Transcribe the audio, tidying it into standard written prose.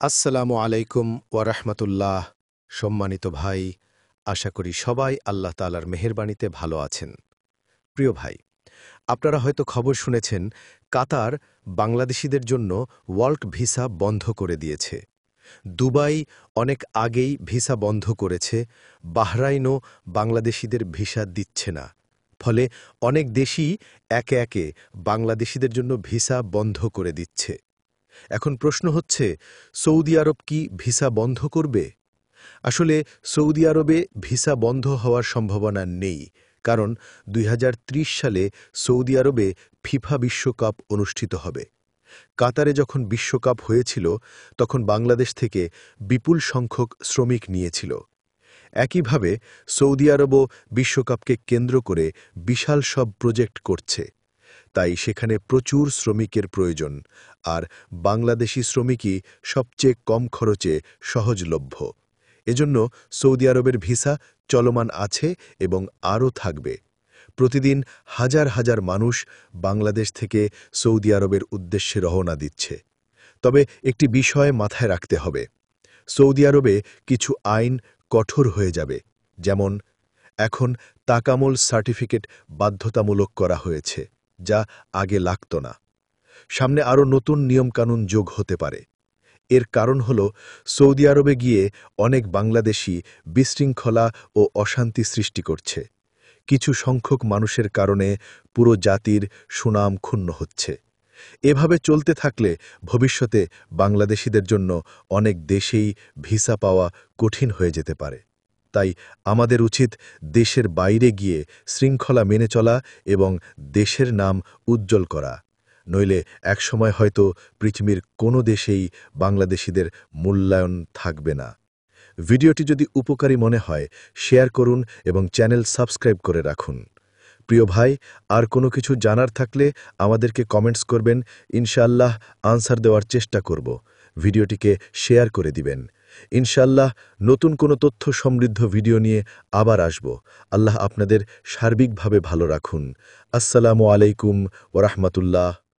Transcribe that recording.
আসসালামু আলাইকুম ওয়ারাহমাতুল্লাহ। সম্মানিত ভাই, আশা করি সবাই আল্লাহ তাআলার মেহেরবানিতে ভালো আছেন। প্রিয় ভাই, আপনারা হয়তো খবর শুনেছেন, কাতার বাংলাদেশিদের জন্য ওয়ার্ক ভিসা বন্ধ করে দিয়েছে। দুবাই অনেক আগেই ভিসা বন্ধ করেছে। বাহরাইনও বাংলাদেশিদের ভিসা দিচ্ছে না। ফলে অনেক দেশই একে একে বাংলাদেশিদের জন্য ভিসা বন্ধ করে দিচ্ছে। এখন প্রশ্ন হচ্ছে, সৌদি আরব কি ভিসা বন্ধ করবে? আসলে সৌদি আরবে ভিসা বন্ধ হওয়ার সম্ভাবনা নেই, কারণ ২০৩০ সালে সৌদি আরবে ফিফা বিশ্বকাপ অনুষ্ঠিত হবে। কাতারে যখন বিশ্বকাপ হয়েছিল, তখন বাংলাদেশ থেকে বিপুল সংখ্যক শ্রমিক নিয়েছিল। একইভাবে সৌদি আরবও বিশ্বকাপকে কেন্দ্র করে বিশাল সব প্রজেক্ট করছে। তাই সেখানে প্রচুর শ্রমিকের প্রয়োজন, আর বাংলাদেশি শ্রমিকই সবচেয়ে কম খরচে সহজলভ্য। এজন্য সৌদি আরবের ভিসা চলমান আছে এবং আরও থাকবে। প্রতিদিন হাজার হাজার মানুষ বাংলাদেশ থেকে সৌদি আরবের উদ্দেশ্যে রওনা দিচ্ছে। তবে একটি বিষয় মাথায় রাখতে হবে, সৌদি আরবে কিছু আইন কঠোর হয়ে যাবে। যেমন, এখন তাকামুল সার্টিফিকেট বাধ্যতামূলক করা হয়েছে, যা আগে লাগত না। সামনে আরও নতুন নিয়মকানুন যোগ হতে পারে। এর কারণ হল, সৌদি আরবে গিয়ে অনেক বাংলাদেশি বিশৃঙ্খলা ও অশান্তি সৃষ্টি করছে। কিছু সংখ্যক মানুষের কারণে পুরো জাতির সুনাম ক্ষুণ্ণ হচ্ছে। এভাবে চলতে থাকলে ভবিষ্যতে বাংলাদেশিদের জন্য অনেক দেশেই ভিসা পাওয়া কঠিন হয়ে যেতে পারে। তাই আমাদের উচিত দেশের বাইরে গিয়ে শৃঙ্খলা মেনে চলা এবং দেশের নাম উজ্জ্বল করা। নইলে একসময় হয়তো পৃথিবীর কোনো দেশেই বাংলাদেশিদের মূল্যায়ন থাকবে না। ভিডিওটি যদি উপকারী মনে হয়, শেয়ার করুন এবং চ্যানেল সাবস্ক্রাইব করে রাখুন। প্রিয় ভাই, আর কোনো কিছু জানার থাকলে আমাদেরকে কমেন্টস করবেন, ইনশাআল্লাহ আনসার দেওয়ার চেষ্টা করব। ভিডিওটিকে শেয়ার করে দিবেন। ইনশাআল্লাহ নতুন কোনো তথ্য সমৃদ্ধ ভিডিও নিয়ে আবার আসব। আল্লাহ আপনাদের সার্বিকভাবে ভালো রাখুন। আসসালামু আলাইকুম ওয়া রাহমাতুল্লাহ।